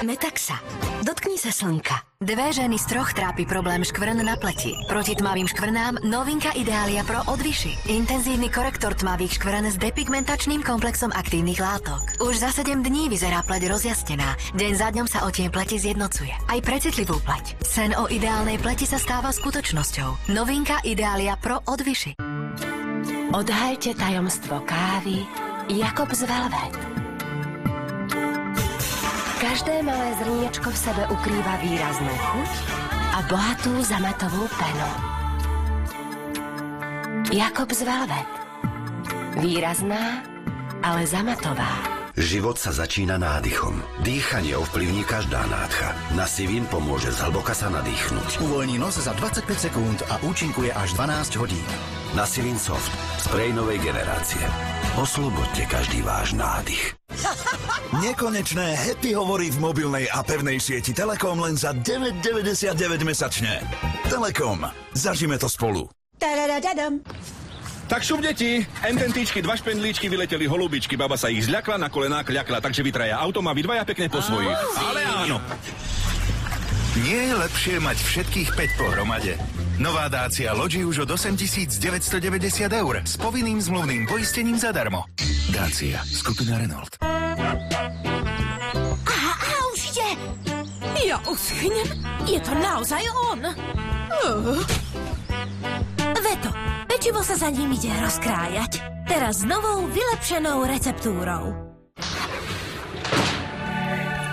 Metaxa. Dotkni sa slnka. 2 ženy z 3 trápi problém škvrn na pleti. Proti tmavým škvrnám novinka Idealia Pro od Vichy. Intenzívny korektor tmavých škvrn s depigmentačným komplexom aktívnych látok. Už za 7 dní vyzerá pleť rozjasnená. Deň za dňom sa odtieň pleti zjednocuje. Aj pre citlivú pleť. Sen o ideálnej pleti sa stáva skutočnosťou. Novinka Idealia Pro od Vichy. Odhaľte tajomstvo kávy Jakobs Velvet. Každé malé zrniečko v sebe ukrýva výraznú chuť a bohatú zamatovú penu. Jakobs Velvet. Výrazná, ale zamatová. Život sa začína nádychom. Dýchanie ovplyvní každá nádcha. Nasivín pomôže zhlboka sa nadýchnuť. Uvoľní nos za 25 sekúnd a účinkuje až 12 hodín. Nasivín Soft. Sprej novej generácie. Oslobodte každý váš nádych. Nekonečné happy hovory v mobilnej a pevnej sieti Telekom len za 9,99 mesačne. Telekom. Zažime to spolu. Tak šup, deti. MTNTčky, 2 špendlíčky, vyleteli holubičky. Baba sa ich zľakla, na kolená kľakla, takže vytraja autom a vy dvaja pekne po svojich. Ale áno. Nie je lepšie mať všetkých 5 pohromade. Nová Dacia Logi už od 8 990 € s povinným zmluvným poistením zadarmo. Dacia, skupina Renault. Aha, už ide. Ja uschnem. Je to naozaj on. Veto, pečivo sa za ním ide rozkrájať. Teraz s novou, vylepšenou receptúrou.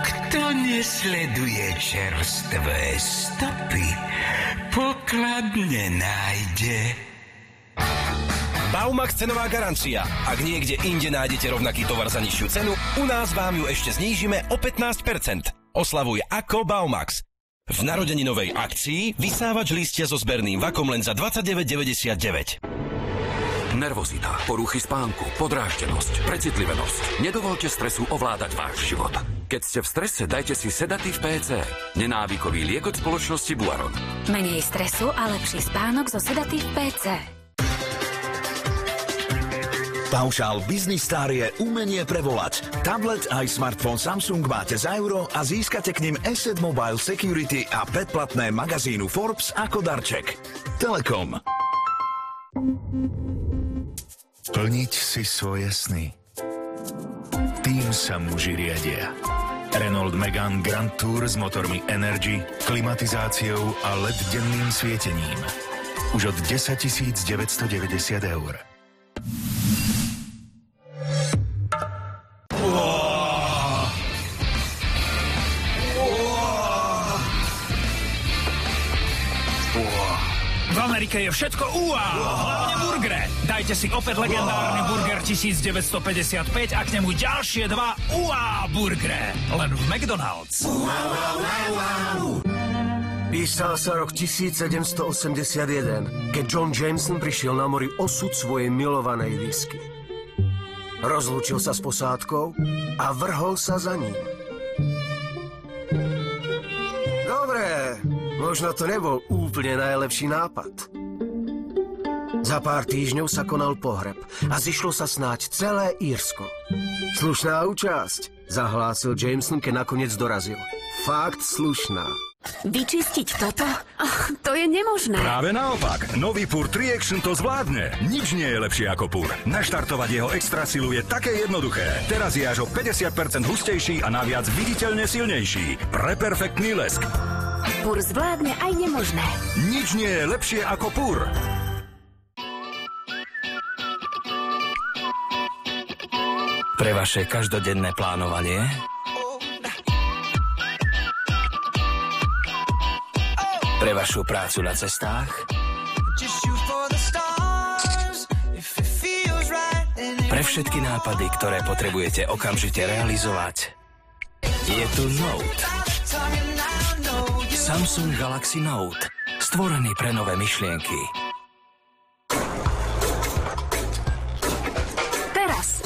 Kto nesleduje čerstvé stopy, poklad nenájde. Baumax cenová garancia. Ak niekde inde nájdete rovnaký tovar za nižšiu cenu, u nás vám ju ešte znížime o 15%. Oslavuj ako Baumax. V narodeninovej akcii vysávač lístia so zberným vakom len za 29,99. Nervozita, poruchy spánku, podráždenosť, precitlivenosť. Nedovolte stresu ovládať váš život. Keď ste v strese, dajte si Sedatív PC. Nenávykový liek od spoločnosti Buaron. Menej stresu a lepší spánok zo Sedatív PC. Paušál Business Star je umenie prevolať. Tablet aj smartfón Samsung máte za euro a získate k nim Asset Mobile Security a predplatné magazínu Forbes ako darček. Telekom. Plniť si svoje sny. Tým sa muži riadia. Renault Megane Grand Tour s motormi Energy, klimatizáciou a LED denným svietením. Už od 10 990 €. V Amerike je všetko uá, hlavne burgere. Dajte si opäť legendárny burger 1955 a k nemu ďalšie 2 uá burgere. Len v McDonald's. Písal sa rok 1781, keď John Jameson prišiel na mori osud svojej milovanej whisky. Rozlúčil sa s posádkou a vrhol sa za ním. Dobre, možno to nebol úplne najlepší nápad. Za pár týždňov sa konal pohreb a zišlo sa snáď celé Írsko. Slušná účasť, zahlásil Jameson, keď nakoniec dorazil. Fakt slušná. Vyčistiť toto? To je nemožné. Práve naopak. Nový Pur 3 Action to zvládne. Nič nie je lepšie ako Pur. Naštartovať jeho extra silu je také jednoduché. Teraz je až o 50% hustejší a naviac viditeľne silnejší. Pre perfektný lesk. Pur zvládne aj nemožné. Nič nie je lepšie ako Pur. Pre vaše každodenné plánovanie, pre vašu prácu na cestách, pre všetky nápady, ktoré potrebujete okamžite realizovať, je tu Note. Samsung Galaxy Note. Stvorený pre nové myšlienky. Teraz.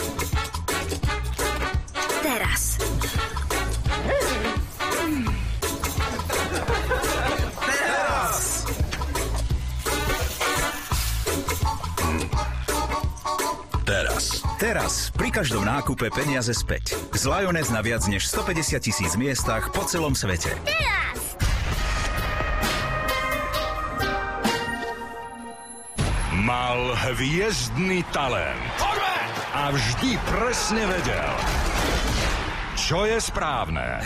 Teraz. Pri každom nákupe peniaze späť. Z Lioness na viac než 150 000 miestach po celom svete. Teraz! Mal hviezdny talent. A vždy presne vedel, čo je správne.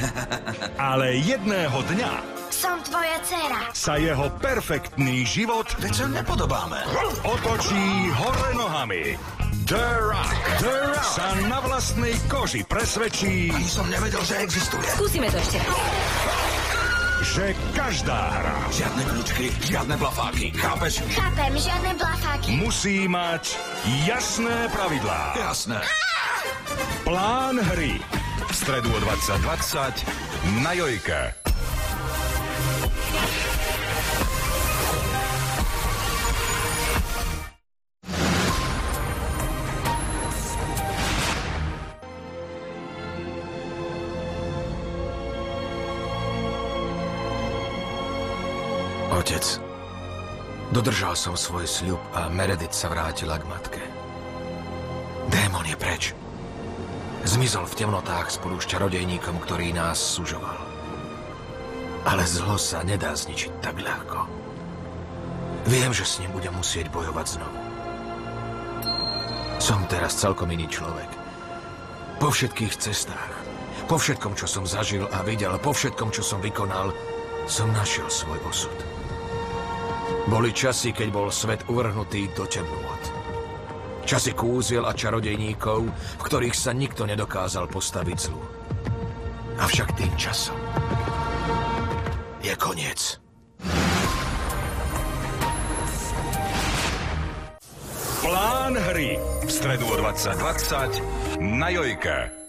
Ale jedného dňa Som tvoja dcera. sa jeho perfektný život otočí hore nohami. The Rock sa na vlastnej koži presvedčí... Ani som nevedel, že existuje. Skúsime to ešte. Že každá hra... Žiadne kľúčky, žiadne blafáky, chápeš? Chápem, žiadne blafáky. Musí mať jasné pravidlá. Jasné. Plán hry. V stredu o 20:20 na Jojke. Otec, dodržal som svoj sľub a Meredith sa vrátila k matke. Démon je preč. Zmizol v temnotách spolu s čarodejníkom, ktorý nás sužoval. Ale zlo sa nedá zničiť tak ľahko. Viem, že s ním budem musieť bojovať znovu. Som teraz celkom iný človek. Po všetkých cestách, po všetkom, čo som zažil a videl, po všetkom, čo som vykonal, som našiel svoj osud. Boli časy, keď bol svet uvrhnutý do temnôt. Časy kúziel a čarodejníkov, v ktorých sa nikto nedokázal postaviť zlu. Avšak tým časom je koniec. Plán hry. V stredu o 20:20 na Jojke.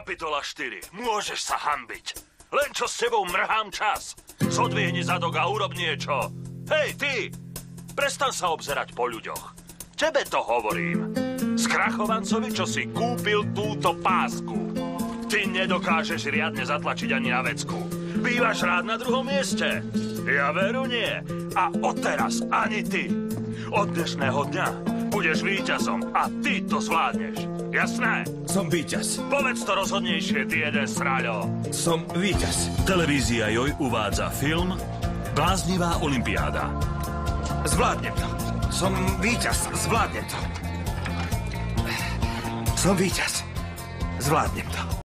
Kapitola 4. Môžeš sa hanbiť. Len čo s tebou mrhám čas. Zodvihni zadok a urob niečo. Hej, ty! Prestan sa obzerať po ľuďoch. Tebe to hovorím. Skrachovancovi, čo si kúpil túto pásku. Ty nedokážeš riadne zatlačiť ani na vecku. Bývaš rád na druhom mieste. Ja veru nie. A odteraz ani ty. Od dnešného dňa budeš víťazom a ty to zvládneš. Jasné? Som víťaz. Povedz to rozhodnejšie, ty jeden sráľo. Som víťaz. Televízia Joj uvádza film Bláznivá olympiáda. Zvládnem to. Som víťaz. Zvládnem to. Som víťaz. Zvládnem to.